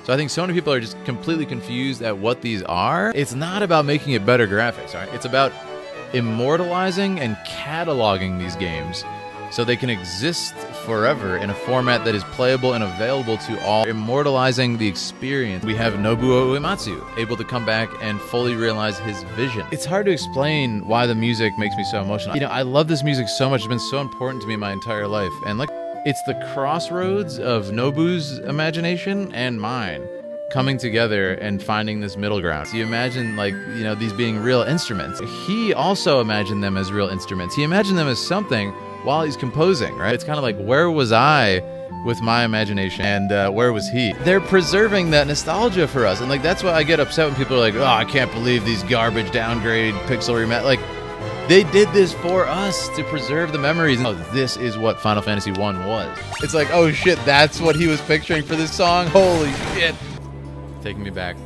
So I think so many people are just completely confused at what these are. It's not about making it better graphics, all right? It's about immortalizing and cataloging these games so they can exist forever in a format that is playable and available to all, immortalizing the experience. We have Nobuo Uematsu able to come back and fully realize his vision. It's hard to explain why the music makes me so emotional. You know, I love this music so much. It's been so important to me my entire life. And like, it's the crossroads of Nobu's imagination and mine coming together and finding this middle ground. So you imagine, like, you know, these being real instruments. He also imagined them as real instruments. He imagined them as something while he's composing, right? It's kind of like, where was I with my imagination and where was he? They're preserving that nostalgia for us. And like, that's why I get upset when people are like, oh, I can't believe these garbage downgrade pixel remat. Like, they did this for us to preserve the memories. Oh, this is what Final Fantasy 1 was. It's like, oh shit, that's what he was picturing for this song? Holy shit. Taking me back.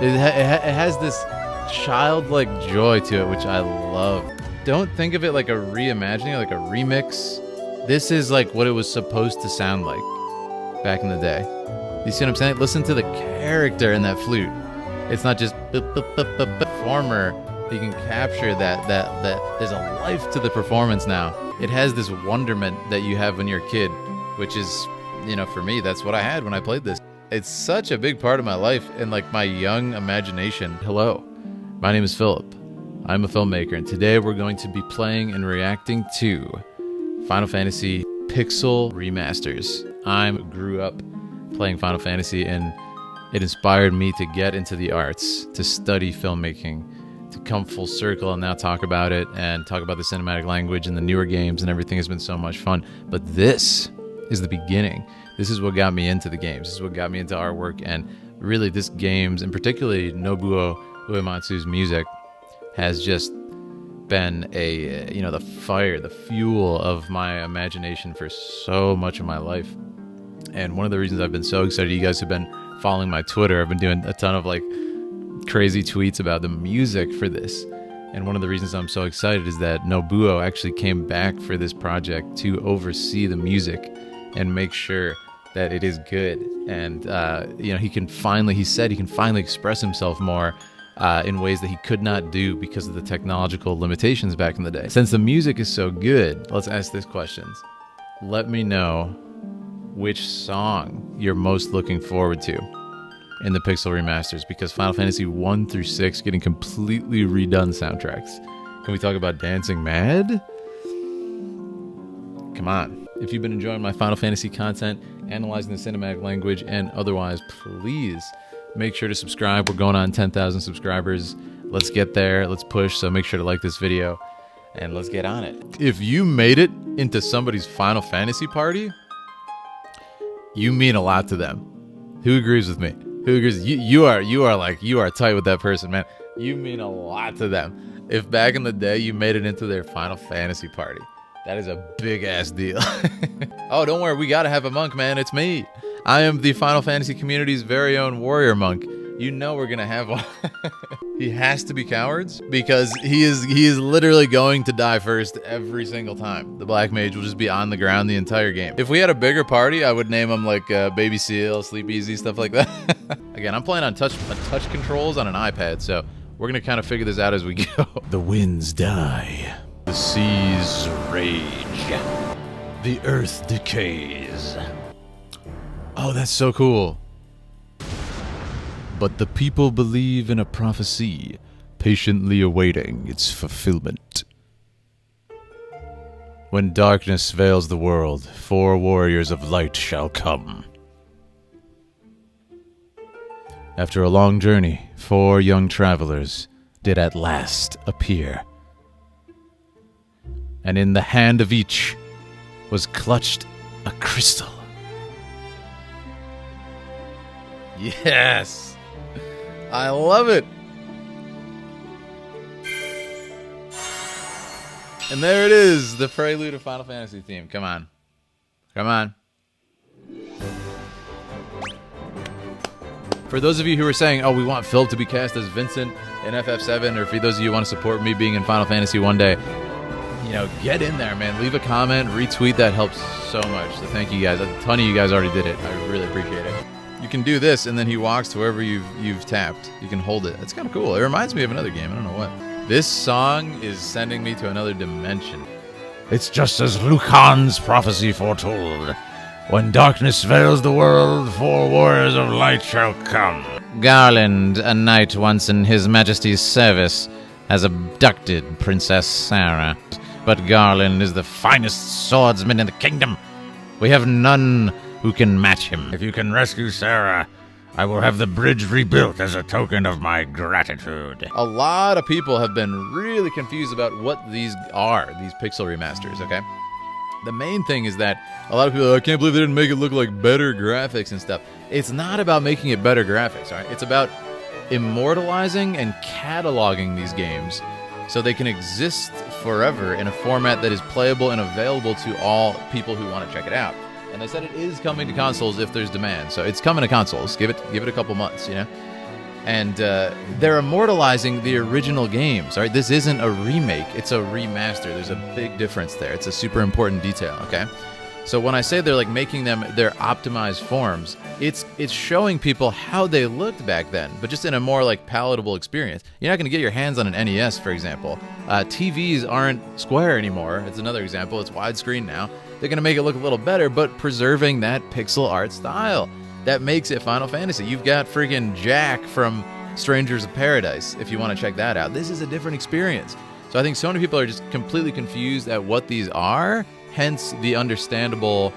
It has this childlike joy to it, which I love. Don't think of it like a reimagining, like a remix. This is like what it was supposed to sound like back in the day. You see what I'm saying? Listen to the character in that flute. It's not just performer. You can capture that there's a life to the performance now. It has this wonderment that you have when you're a kid, which is, you know, for me, that's what I had when I played this. It's such a big part of my life and like my young imagination. Hello, my name is Philip. I'm a filmmaker, and today we're going to be playing and reacting to Final Fantasy Pixel Remasters. I grew up playing Final Fantasy, and it inspired me to get into the arts, to study filmmaking, to come full circle and now talk about it and talk about the cinematic language and the newer games, and everything has been so much fun. But this is the beginning. This is what got me into the games. This is what got me into artwork, and really this games, and particularly Nobuo Uematsu's music, has just been a, you know, the fire, the fuel of my imagination for so much of my life. And one of the reasons I've been so excited, you guys have been following my Twitter, I've been doing a ton of like crazy tweets about the music for this. And one of the reasons I'm so excited is that Nobuo actually came back for this project to oversee the music and make sure that it is good. And, you know, he said he can finally express himself more in ways that he could not do because of the technological limitations back in the day. Since the music is so good, let's ask this question. Let me know which song you're most looking forward to in the Pixel Remasters, because Final Fantasy 1 through 6 getting completely redone soundtracks. Can we talk about Dancing Mad? Come on. If you've been enjoying my Final Fantasy content, analyzing the cinematic language, and otherwise, please make sure to subscribe. We're going on 10,000 subscribers. Let's get there. Let's push. So make sure to like this video and let's get on it. If you made it into somebody's Final Fantasy party, you mean a lot to them. Who agrees with me? Who agrees? You are tight with that person, man. You mean a lot to them. If back in the day you made it into their Final Fantasy party, that is a big ass deal. Oh, don't worry. We got to have a monk, man. It's me. I am the Final Fantasy community's very own warrior monk. You know we're gonna have one. He has to be cowards because he is literally going to die first every single time. The Black Mage will just be on the ground the entire game. If we had a bigger party, I would name him like Baby Seal, Sleep Easy, stuff like that. Again, I'm playing on touch controls on an iPad, so we're gonna kind of figure this out as we go. The winds die, the seas rage, the earth decays. Oh, that's so cool. But the people believe in a prophecy, patiently awaiting its fulfillment. When darkness veils the world, 4 warriors of light shall come. After a long journey, 4 young travelers did at last appear. And in the hand of each was clutched a crystal. Yes! I love it! And there it is, the prelude of Final Fantasy theme. Come on. Come on. For those of you who are saying, oh, we want Phil to be cast as Vincent in FF7, or for those of you who want to support me being in Final Fantasy one day, you know, get in there, man. Leave a comment, retweet. That helps so much. So thank you guys. A ton of you guys already did it. I really appreciate it. You can do this, and then he walks to wherever you've tapped. You can hold it. It's kind of cool. It reminds me of another game. I don't know what. This song is sending me to another dimension. It's just as Lucan's prophecy foretold. When darkness veils the world, 4 warriors of light shall come. Garland, a knight once in His Majesty's service, has abducted Princess Sarah. But Garland is the finest swordsman in the kingdom. We have none who can match him. If you can rescue Sarah, I will have the bridge rebuilt as a token of my gratitude. A lot of people have been really confused about what these are, these pixel remasters, okay? The main thing is that a lot of people are like, I can't believe they didn't make it look like better graphics and stuff. It's not about making it better graphics, all right? It's about immortalizing and cataloging these games so they can exist forever in a format that is playable and available to all people who want to check it out. And they said it is coming to consoles if there's demand. So it's coming to consoles. Give it a couple months, you know? And they're immortalizing the original games, all right? This isn't a remake. It's a remaster. There's a big difference there. It's a super important detail, okay? So when I say they're like making them their optimized forms, it's showing people how they looked back then, but just in a more like palatable experience. You're not going to get your hands on an NES, for example. TVs aren't square anymore. It's another example. It's widescreen now. They're going to make it look a little better, but preserving that pixel art style. That makes it Final Fantasy. You've got freaking Jack from Strangers of Paradise, if you want to check that out. This is a different experience. So I think so many people are just completely confused at what these are, hence the understandable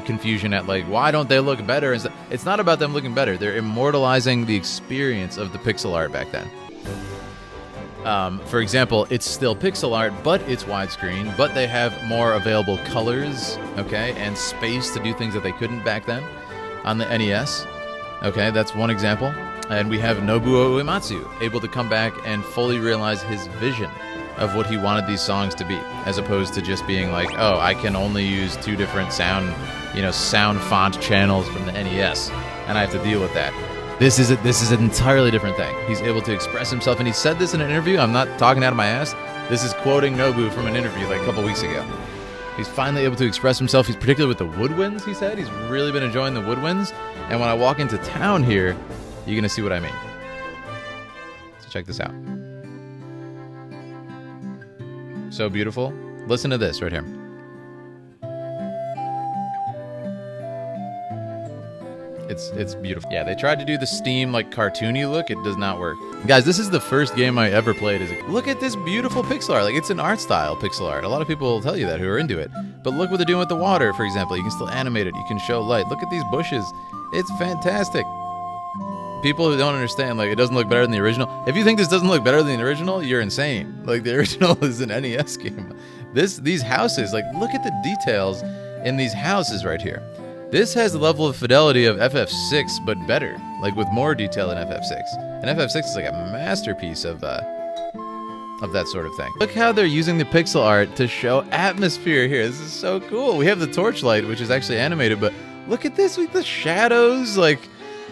confusion at like, why don't they look better? It's not about them looking better. They're immortalizing the experience of the pixel art back then. For example, it's still pixel art, but it's widescreen, but they have more available colors, okay, and space to do things that they couldn't back then on the NES. Okay, that's one example. And we have Nobuo Uematsu able to come back and fully realize his vision of what he wanted these songs to be, as opposed to just being like, oh, I can only use 2 different sound font channels from the NES, and I have to deal with that. This is an entirely different thing. He's able to express himself, and he said this in an interview. I'm not talking out of my ass. This is quoting Nobu from an interview like a couple weeks ago. He's finally able to express himself. He's particularly with the woodwinds, he said. He's really been enjoying the woodwinds. And when I walk into town here, you're going to see what I mean. So check this out. So beautiful. Listen to this right here. It's beautiful. Yeah, they tried to do the Steam like cartoony look. It does not work. Guys, this is the first game I ever played. Look at this beautiful pixel art. Like, it's an art style pixel art. A lot of people will tell you that who are into it. But look what they're doing with the water, for example. You can still animate it. You can show light. Look at these bushes. It's fantastic. People who don't understand, like, it doesn't look better than the original. If you think this doesn't look better than the original, you're insane. Like, the original is an NES game. These houses, like, look at the details in these houses right here. This has the level of fidelity of FF6, but better, like with more detail in FF6. And FF6 is like a masterpiece of that sort of thing. Look how they're using the pixel art to show atmosphere here. This is so cool. We have the torchlight, which is actually animated, but look at this with the shadows, like,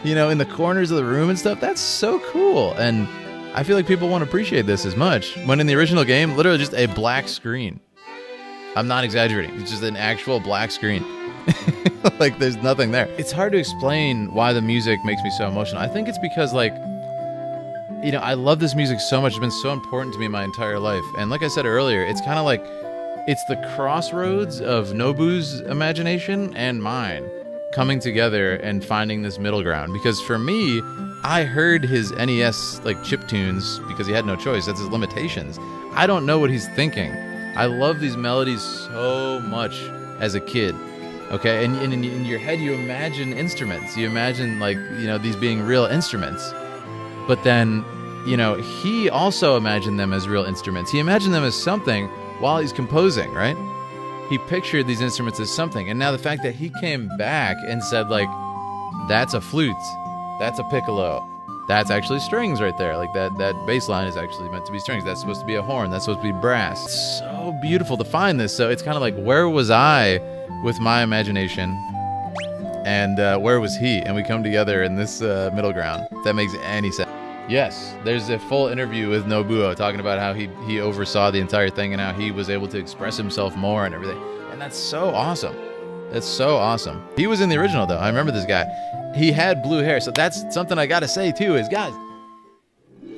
you know, in the corners of the room and stuff. That's so cool. And I feel like people won't appreciate this as much, when in the original game, literally just a black screen. I'm not exaggerating. It's just an actual black screen. Like, there's nothing there. It's hard to explain why the music makes me so emotional. I think it's because, like, you know, I love this music so much. It's been so important to me my entire life. And like I said earlier, it's kind of like, it's the crossroads of Nobu's imagination and mine coming together and finding this middle ground. Because for me, I heard his NES, like, chip tunes because he had no choice. That's his limitations. I don't know what he's thinking. I love these melodies so much as a kid. Okay, and in your head you imagine instruments. You imagine, like, you know, these being real instruments. But then, you know, he also imagined them as real instruments. He imagined them as something while he's composing, right? He pictured these instruments as something. And now the fact that he came back and said, like, that's a flute, that's a piccolo, that's actually strings right there. Like, that bass line is actually meant to be strings. That's supposed to be a horn. That's supposed to be brass. It's so beautiful to find this. So it's kind of like, where was I with my imagination, and where was he? And we come together in this middle ground. If that makes any sense. Yes, there's a full interview with Nobuo talking about how he oversaw the entire thing and how he was able to express himself more and everything. And that's so awesome. That's so awesome. He was in the original though. I remember this guy. He had blue hair. So that's something I gotta say too is, guys,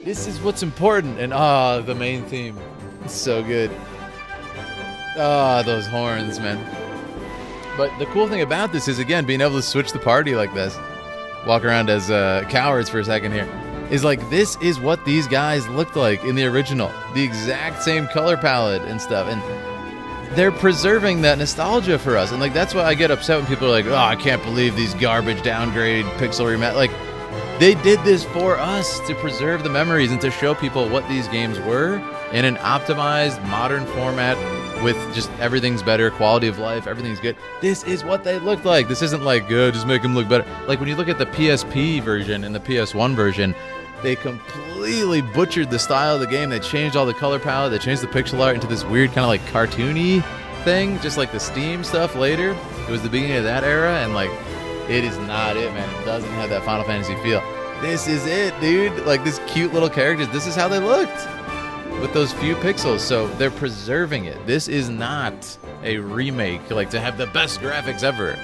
this is what's important. And the main theme. It's so good. Those horns, man. But the cool thing about this is, again, being able to switch the party like this. Walk around as cowards for a second here. Is like, this is what these guys looked like in the original. The exact same color palette and stuff. And they're preserving that nostalgia for us. And like, that's why I get upset when people are like, oh, I can't believe these garbage downgrade pixel remat. Like, they did this for us to preserve the memories and to show people what these games were in an optimized modern format with just everything's better, quality of life, everything's good. This is what they looked like. This isn't like, good, just make them look better. Like when you look at the PSP version and the PS1 version, they completely butchered the style of the game. They changed all the color palette. They changed the pixel art into this weird kind of like cartoony thing, just like the Steam stuff later. It was the beginning of that era, and like, it is not it, man. It doesn't have that Final Fantasy feel. This is it, dude. Like, this cute little characters, this is how they looked with those few pixels. So they're preserving it. This is not a remake, like to have the best graphics ever.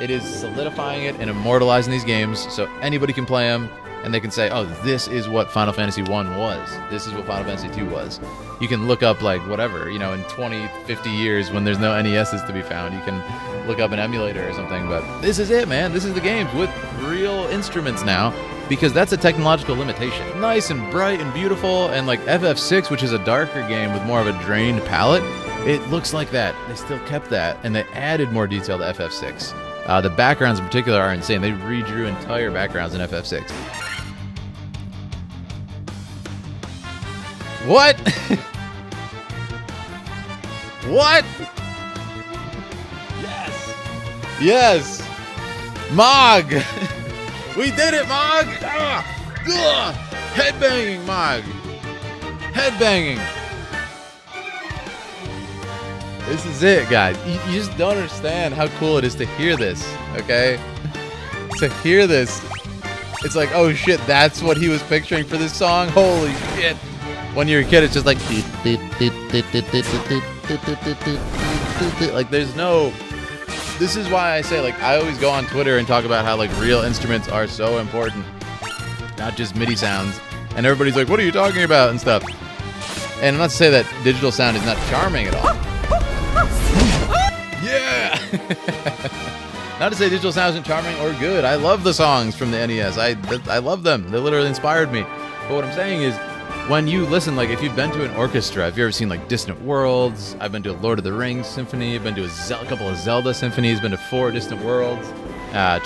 It is solidifying it and immortalizing these games so anybody can play them. And they can say, oh, this is what Final Fantasy 1 was. This is what Final Fantasy 2 was. You can look up, like, whatever, you know, in 20, 50 years when there's no NESs to be found, you can look up an emulator or something. But this is it, man. This is the games with real instruments now, because that's a technological limitation. Nice and bright and beautiful, and like FF6, which is a darker game with more of a drained palette, it looks like that. They still kept that, and they added more detail to FF6. The backgrounds in particular are insane. They redrew entire backgrounds in FF6. What? What? Yes. Yes. Mog. We did it, Mog. Headbanging, Mog. Headbanging. This is it, guys. You just don't understand how cool it is to hear this, okay? To hear this. It's like, oh shit, that's what he was picturing for this song? Holy shit. When you're a kid, it's just like, like there's no, this is why I say, like, I always go on Twitter and talk about how like real instruments are so important, not just MIDI sounds. And everybody's like, what are you talking about and stuff. And I'm not to say that digital sound is not charming at all. Yeah. Not to say digital sound isn't charming or good. I love the songs from the NES. I love them. They literally inspired me. But what I'm saying is, when you listen, like if you've been to an orchestra, if you've ever seen like Distant Worlds, I've been to a Lord of the Rings symphony, I've been to a couple of Zelda symphonies, been to 4 Distant Worlds,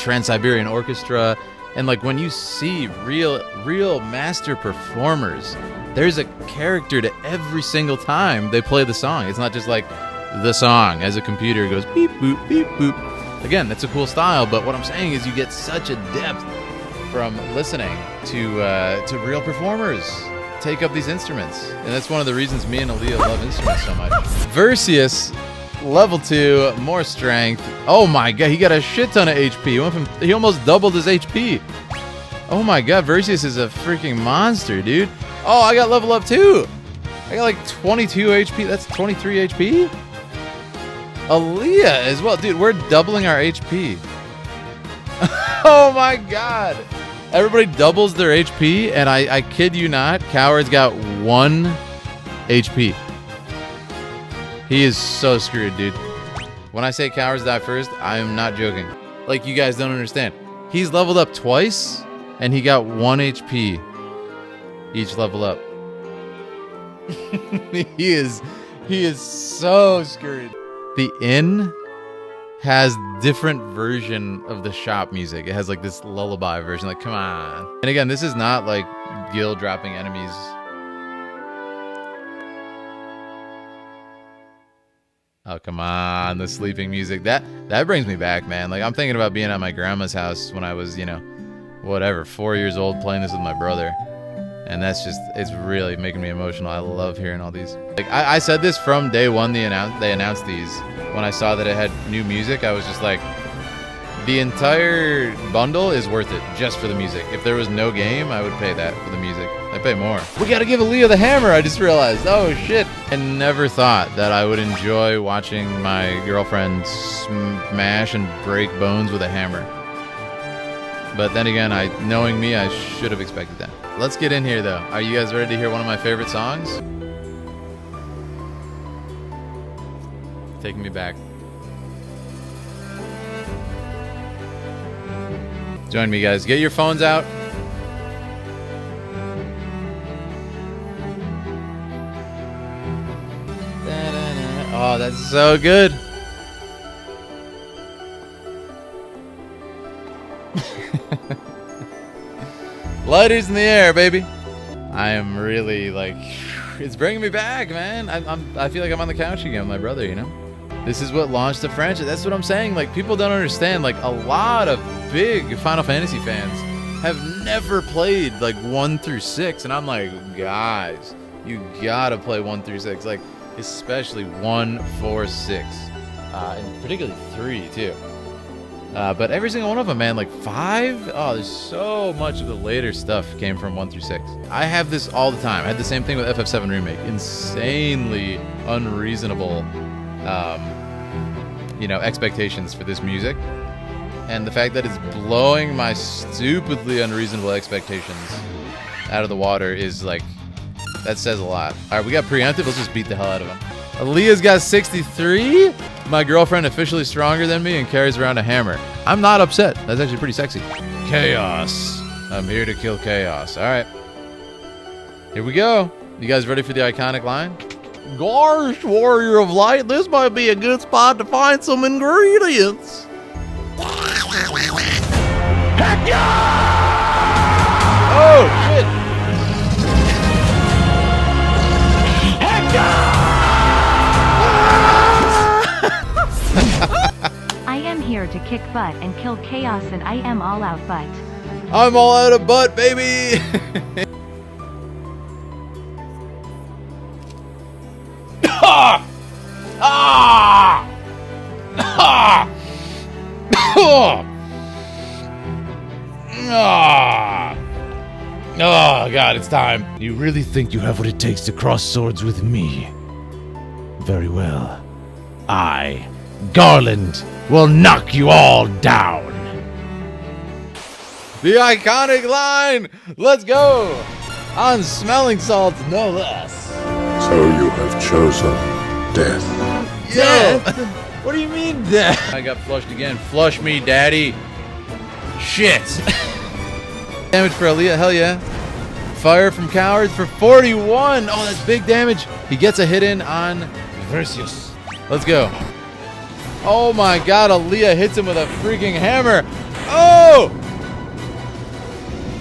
Trans-Siberian Orchestra, and like when you see real master performers, there's a character to every single time they play the song. It's not just like the song as a computer goes beep boop beep boop. Again, that's a cool style, but what I'm saying is you get such a depth from listening to real performers take up these instruments, and that's one of the reasons me and Aaliyah love instruments so much. Versius, level 2, more strength. Oh my god, he got a shit ton of HP. He almost doubled his HP. Oh my god, Versius is a freaking monster, dude. Oh, I got level up too. I got like 22 HP. That's 23 HP. Aaliyah as well, dude. We're doubling our HP. Oh my god. Everybody doubles their HP, and I kid you not, Coward's got 1 HP. He is so screwed, dude. When I say Cowards die first, I'm not joking. Like, you guys don't understand. He's leveled up twice, and he got 1 HP each level up. He is so screwed. The Inn has different version of the shop music. It has like this lullaby version. Like, come on. And again, this is not like guild dropping enemies. Oh, come on. The sleeping music. That brings me back, man. Like, I'm thinking about being at my grandma's house when I was, you know, whatever, 4 years old, playing this with my brother. And that's just, it's really making me emotional. I love hearing all these. Like, I said this from day one they announced these. When I saw that it had new music, I was just like, The entire bundle is worth it just for the music. If there was no game, I would pay that for the music. I'd pay more. We gotta give Aaliyah the hammer, I just realized. Oh, shit. I never thought that I would enjoy watching my girlfriend smash and break bones with a hammer. But then again, knowing me, I should have expected that. Let's get in here, though. Are you guys ready to hear one of my favorite songs? Taking me back. Join me, guys. Get your phones out. Oh, that's so good. Lighters in the air, baby. I am really like, it's bringing me back, man. I feel like I'm on the couch again with my brother, you know? This is what launched the franchise. That's what I'm saying. Like, people don't understand. Like, a lot of big Final Fantasy fans have never played like 1 through 6, and I'm like, guys, you gotta play 1 through 6. Like, especially 1, 4, 6, and particularly 3 too. But every single one of them, man, like 5, oh, there's so much of the later stuff came from 1 through 6. I have this all the time. I had the same thing with FF7 Remake. Insanely unreasonable, expectations for this music. And the fact that it's blowing my stupidly unreasonable expectations out of the water is like, that says a lot. All right, we got preemptive. Let's just beat the hell out of him. Aaliyah's got 63. My girlfriend officially stronger than me and carries around a hammer. I'm not upset. That's actually pretty sexy. Chaos. I'm here to kill chaos. All right. Here we go. You guys ready for the iconic line? Gosh, warrior of light, this might be a good spot to find some ingredients. Heck yeah! Oh, shit. Heck yeah! I am here to kick butt and kill chaos, and I am all out butt. I'm all out of butt, baby! Ah! Ah! Ah! Ah! Oh, God, it's time. You really think you have what it takes to cross swords with me? Very well. I, Garland, will knock you all down. The iconic line! Let's go! On smelling salts, no less. So you have chosen death. Death? What do you mean death? I got flushed again. Flush me, daddy. Shit. Damage for Aaliyah, hell yeah. Fire from cowards for 41. Oh, that's big damage. He gets a hit in on Versus. Let's go. Oh my god, Aaliyah hits him with a freaking hammer. Oh!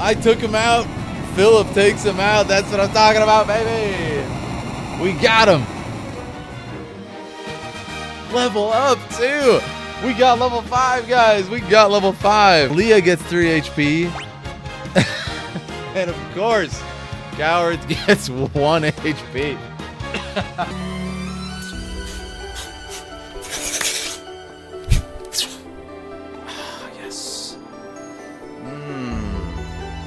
I took him out. Philip takes him out. That's what I'm talking about, baby. We got him. Level up, too. We got level 5, guys. We got level 5. Leah gets 3 HP. And of course, Coward gets 1 HP. Yes.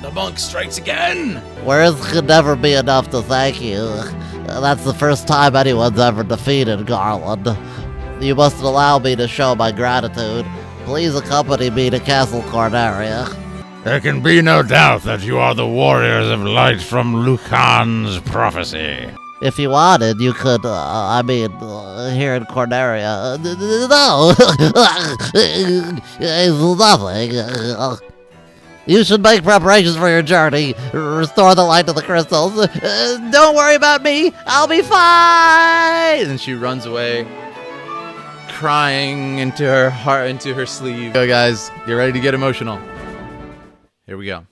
The monk strikes again. Words could never be enough to thank you. That's the first time anyone's ever defeated Garland. You must allow me to show my gratitude. Please accompany me to Castle Corneria. There can be no doubt that you are the warriors of light from Lucan's prophecy. If you wanted, you could, here in Corneria. No! It's nothing. You should make preparations for your journey. Restore the light to the crystals. Don't worry about me. I'll be fine. And she runs away, crying into her heart, into her sleeve. Go, guys. Get ready to get emotional. Here we go.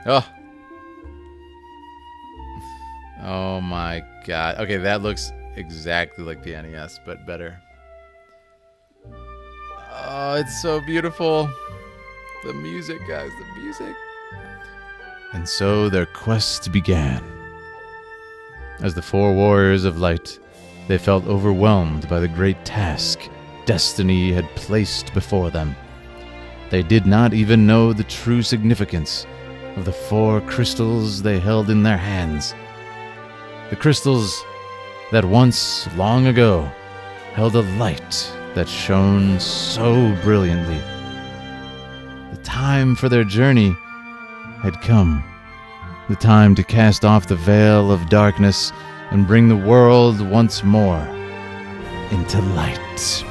Oh. Oh my god. Okay, that looks exactly like the NES, but better. Oh, it's so beautiful. The music, guys, the music. And so their quest began. As the 4 warriors of light, they felt overwhelmed by the great task destiny had placed before them. They did not even know the true significance of the 4 crystals they held in their hands. The crystals that once, long ago, held a light that shone so brilliantly. The time for their journey had come. The time to cast off the veil of darkness and bring the world once more into light.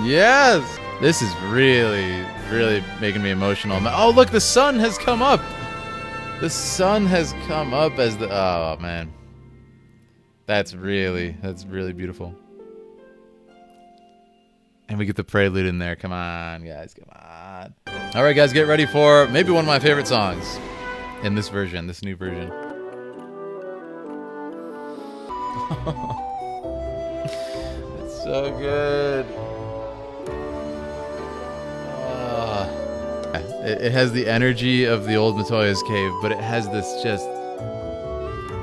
Yes! This is really, really making me emotional. Oh, look, the sun has come up! The sun has come up as the... Oh, man. That's really beautiful. And we get the prelude in there. Come on, guys, come on. All right, guys, get ready for maybe one of my favorite songs in this version, this new version. It's so good. It has the energy of the old Matoya's cave, but it has this just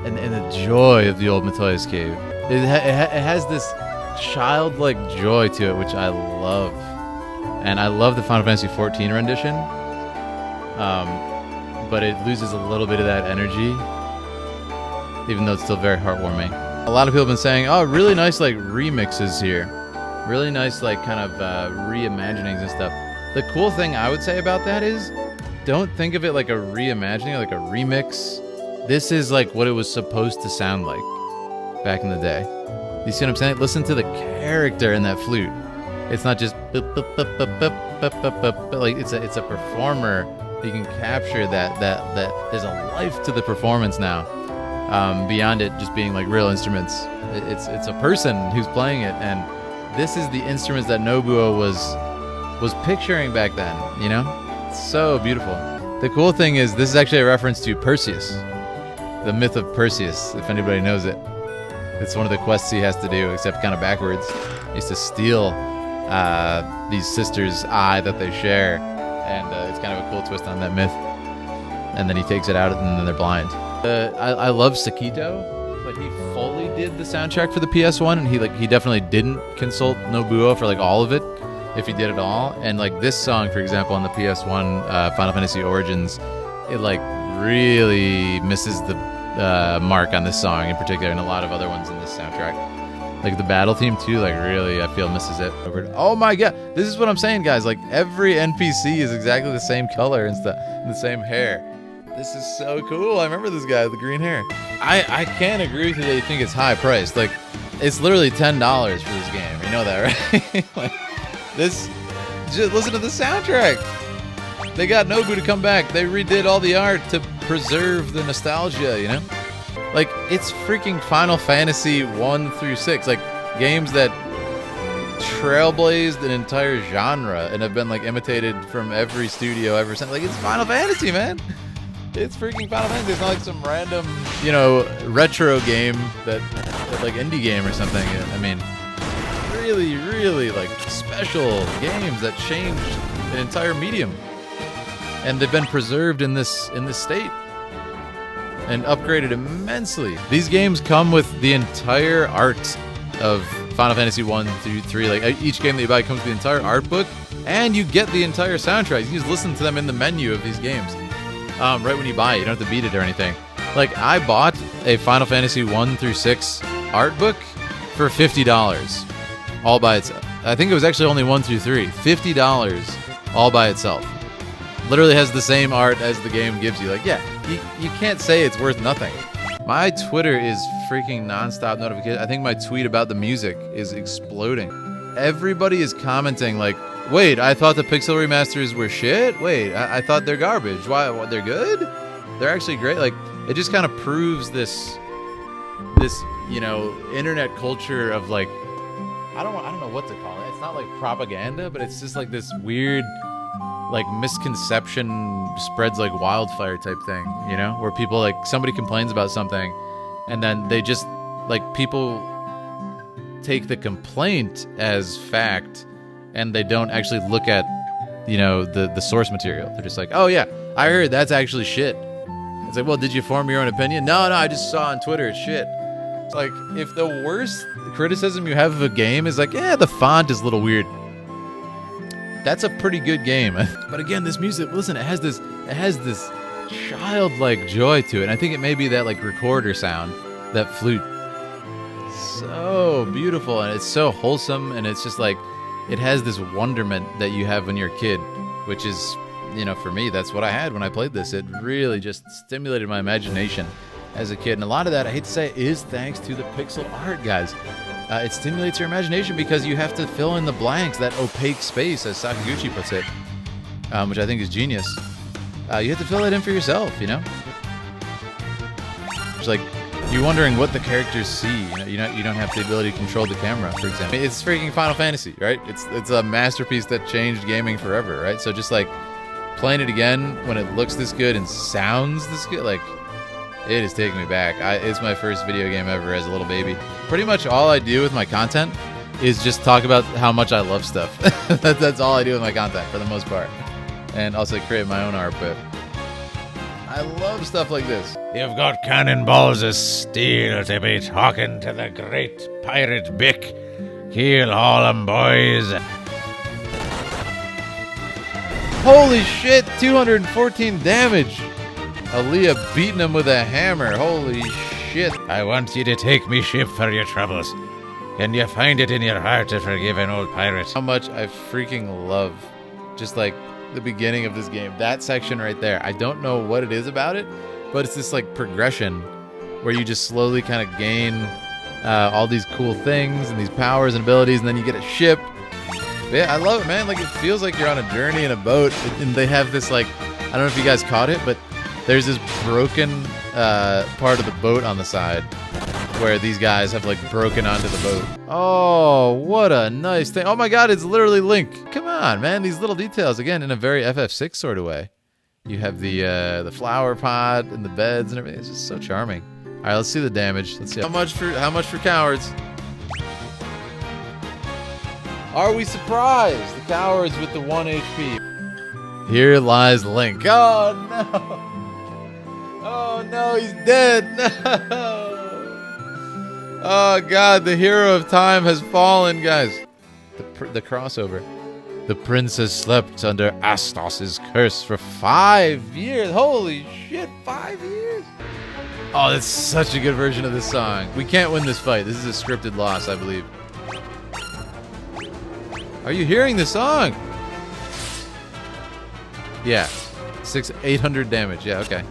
and the joy of the old Matoya's cave. It has this childlike joy to it, which I love, and I love the Final Fantasy XIV rendition. But it loses a little bit of that energy, even though it's still very heartwarming. A lot of people have been saying, "Oh, really nice like remixes here, really nice like kind of reimaginings and stuff." The cool thing I would say about that is, don't think of it like a reimagining, like a remix. This is like what it was supposed to sound like back in the day. You see what I'm saying? Listen to the character in that flute. It's not just like it's a performer. You can capture that there's a life to the performance now, beyond it just being like real instruments. It's a person who's playing it, and this is the instruments that Nobuo was picturing back then, you know? It's so beautiful. The cool thing is this is actually a reference to Perseus, the myth of Perseus, if anybody knows it. It's one of the quests he has to do, except kind of backwards. He has to steal these sisters' eye that they share, and it's kind of a cool twist on that myth. And then he takes it out, and then they're blind. I love Sakito, but he fully did the soundtrack for the PS1, and he definitely didn't consult Nobuo for like all of it, if he did it all. And like this song, for example, on the PS1 Final Fantasy Origins, it like really misses the mark on this song in particular, and a lot of other ones in this soundtrack. Like the battle theme too, like really I feel misses it. Oh my god, this is what I'm saying, guys. Like every NPC is exactly the same color and the same hair. This is so cool. I remember this guy with the green hair. I can't agree with you that you think it's high priced. Like it's literally $10 for this game. You know that, right? Like, this, just listen to the soundtrack. They got Nobu to come back. They redid all the art to preserve the nostalgia, you know? Like, it's freaking Final Fantasy 1 through 6. Like, games that trailblazed an entire genre and have been, like, imitated from every studio ever since. Like, it's Final Fantasy, man. It's freaking Final Fantasy. It's not like some random, you know, retro game that like, indie game or something. I mean, really, really, like, special games that changed an entire medium. And they've been preserved in this state and upgraded immensely. These games come with the entire art of Final Fantasy 1 through 3. Like each game that you buy comes with the entire art book, and you get the entire soundtrack. You can just listen to them in the menu of these games right when you buy it. You don't have to beat it or anything. Like I bought a Final Fantasy 1 through 6 art book for $50 all by itself. I think it was actually only 1 through 3. $50 all by itself. Literally has the same art as the game gives you. Like, yeah, you can't say it's worth nothing. My Twitter is freaking nonstop notification. I think my tweet about the music is exploding. Everybody is commenting like, wait, I thought the Pixel remasters were shit? Wait, I thought they're garbage. Why? What, they're good? They're actually great. Like, it just kind of proves this, you know, internet culture of like, I don't know what to call it. It's not like propaganda, but it's just like this weird, like misconception spreads like wildfire type thing, you know, where people like somebody complains about something and then they just like people take the complaint as fact and they don't actually look at you know, the source material. They're just like, oh yeah, I heard that's actually shit. It's like, well, did you form your own opinion? No, I just saw on Twitter it's shit. It's like, if the worst criticism you have of a game is like, yeah, the font is a little weird, that's a pretty good game. But again, this music, listen, it has this childlike joy to it. And I think it may be that like recorder sound, that flute. So beautiful, and it's so wholesome, and it's just like, it has this wonderment that you have when you're a kid, which is, you know, for me, that's what I had when I played this. It really just stimulated my imagination as a kid. And a lot of that, I hate to say it, is thanks to the pixel art, guys. It stimulates your imagination because you have to fill in the blanks, that opaque space, as Sakaguchi puts it, which I think is genius. You have to fill it in for yourself, you know? It's like, you're wondering what the characters see. You know, you don't have the ability to control the camera, for example. It's freaking Final Fantasy, right? It's a masterpiece that changed gaming forever, right? So just like playing it again when it looks this good and sounds this good, like, it is taking me back. It's my first video game ever as a little baby. Pretty much all I do with my content is just talk about how much I love stuff. That's all I do with my content for the most part. And also create my own art, but I love stuff like this. You've got cannonballs of steel to be talking to the great pirate Bick. He'll haul 'em, boys. Holy shit, 214 damage. Aaliyah beating him with a hammer. Holy shit. I want you to take me ship for your troubles. Can you find it in your heart to forgive an old pirate? How much I freaking love just like the beginning of this game. That section right there. I don't know what it is about it, but it's this like progression where you just slowly kind of gain all these cool things and these powers and abilities, and then you get a ship. Yeah, I love it, man. Like, it feels like you're on a journey in a boat, and they have this like, I don't know if you guys caught it, but there's this broken part of the boat on the side where these guys have like broken onto the boat. Oh, what a nice thing. Oh my god, it's literally Link. Come on, man. These little details, again, in a very FF6 sort of way. You have the flower pot and the beds and everything. It's just so charming. All right, let's see the damage. Let's see how much for cowards. Are we surprised? The cowards with the 1 HP. Here lies Link. Oh no. Oh no, he's dead. No. Oh god, the hero of time has fallen, guys. The crossover. The princess slept under Astos' curse for 5 years. Holy shit, 5 years? Oh, that's such a good version of this song. We can't win this fight. This is a scripted loss, I believe. Are you hearing the song? Yeah. 800 damage. Yeah, okay.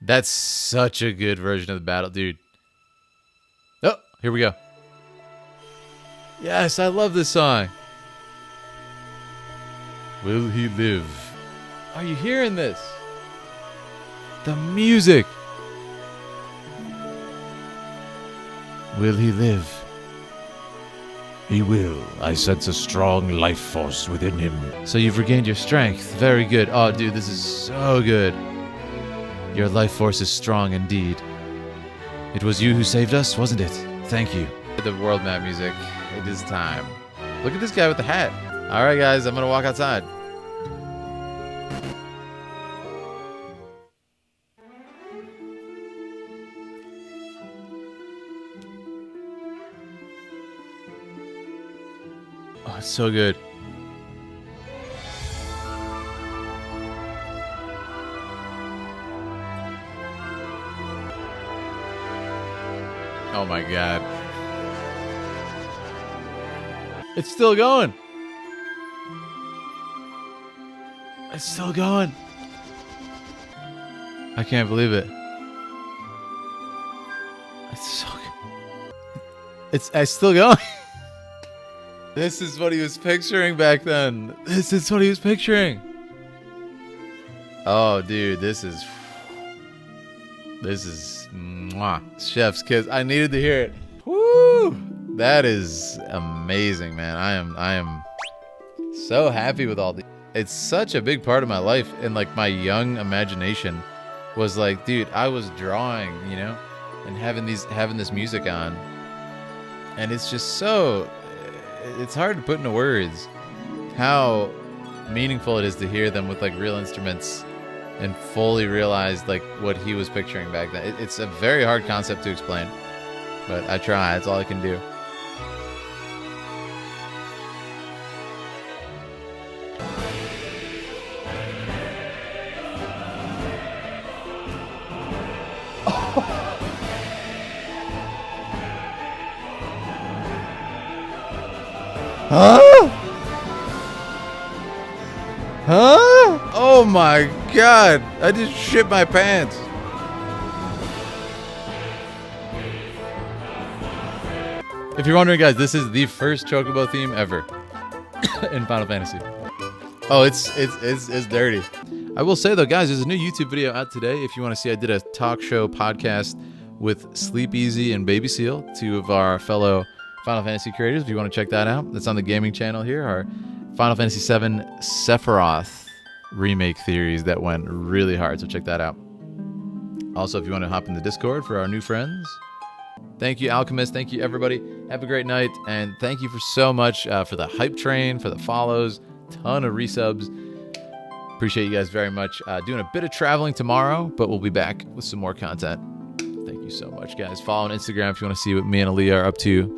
That's such a good version of the battle, dude. Oh, here we go. Yes, I love this song. Will he live? Are you hearing this? The music. Will he live? He will. I sense a strong life force within him. So you've regained your strength. Very good. Oh, dude, this is so good. Your life force is strong indeed. It was you who saved us, wasn't it? Thank you. The world map music. It is time. Look at this guy with the hat. All right, guys, I'm going to walk outside. Oh, it's so good. Oh my god. It's still going. It's still going. I can't believe it. It's so good. It's still going. This is what he was picturing back then. This is what he was picturing. Oh, dude, this is mwah, chef's kiss. I needed to hear it. Woo! That is amazing, man. I am so happy with all the. It's such a big part of my life, and like my young imagination was like, dude, I was drawing, you know, and having this music on. And it's just so, it's hard to put into words how meaningful it is to hear them with like real instruments and fully realize like what he was picturing back then. It's a very hard concept to explain, but I try. That's all I can do. Huh? Huh? Oh my god! I just shit my pants. If you're wondering, guys, this is the first Chocobo theme ever in Final Fantasy. Oh, it's dirty. I will say though, guys, there's a new YouTube video out today. If you want to see, I did a talk show podcast with Sleep Easy and Baby Seal, two of our fellow Final Fantasy creators. If you want to check that out, that's on the gaming channel here. Our Final Fantasy VII Sephiroth remake theories that went really hard, so check that out. Also, if you want to hop in the Discord for our new friends, thank you, Alchemist. Thank you, everybody. Have a great night, and thank you for so much for the hype train, for the follows, ton of resubs. Appreciate you guys very much. Doing a bit of traveling tomorrow, but we'll be back with some more content. Thank you so much, guys. Follow on Instagram if you want to see what me and Aaliyah are up to